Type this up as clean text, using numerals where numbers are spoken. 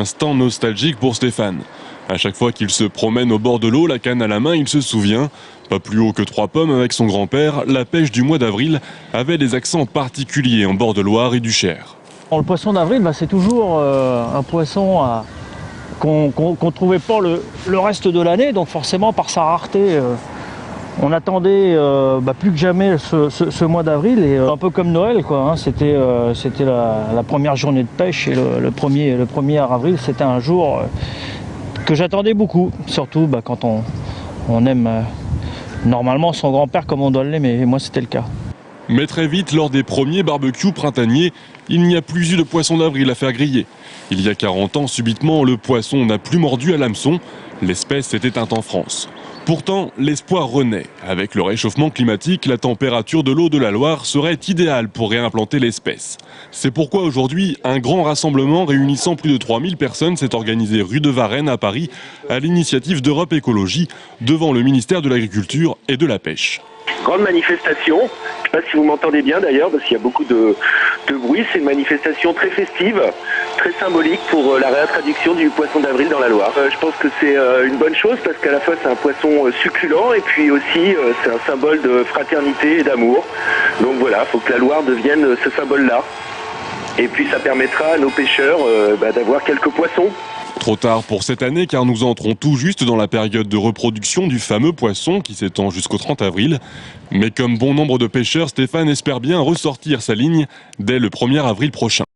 Instant nostalgique pour Stéphane. À chaque fois qu'il se promène au bord de l'eau, la canne à la main, il se souvient, pas plus haut que 3 pommes avec son grand-père, la pêche du mois d'avril avait des accents particuliers en bord de Loire et du Cher. Le poisson d'avril, c'est toujours un poisson qu'on ne trouvait pas le reste de l'année, donc forcément par sa rareté, on attendait plus que jamais ce mois d'avril, et un peu comme Noël, quoi, hein. C'était la première journée de pêche, et le 1er avril, c'était un jour que j'attendais beaucoup, surtout quand on aime normalement son grand-père comme on doit l'aimer, et moi c'était le cas. Mais très vite, lors des premiers barbecues printaniers, il n'y a plus eu de poisson d'avril à faire griller. Il y a 40 ans, subitement, le poisson n'a plus mordu à l'hameçon. L'espèce s'est éteinte en France. Pourtant, l'espoir renaît. Avec le réchauffement climatique, la température de l'eau de la Loire serait idéale pour réimplanter l'espèce. C'est pourquoi aujourd'hui, un grand rassemblement réunissant plus de 3000 personnes s'est organisé rue de Varennes à Paris, à l'initiative d'Europe Écologie, devant le ministère de l'Agriculture et de la Pêche. Grande manifestation, je ne sais pas si vous m'entendez bien d'ailleurs, parce qu'il y a beaucoup de bruit. C'est une manifestation très festive, très symbolique pour la réintroduction du poisson d'avril dans la Loire. Je pense que c'est une bonne chose, parce qu'à la fois c'est un poisson succulent, et puis aussi c'est un symbole de fraternité et d'amour. Donc voilà, il faut que la Loire devienne ce symbole-là. Et puis ça permettra à nos pêcheurs d'avoir quelques poissons. Trop tard pour cette année, car nous entrons tout juste dans la période de reproduction du fameux poisson qui s'étend jusqu'au 30 avril. Mais comme bon nombre de pêcheurs, Stéphane espère bien ressortir sa ligne dès le 1er avril prochain.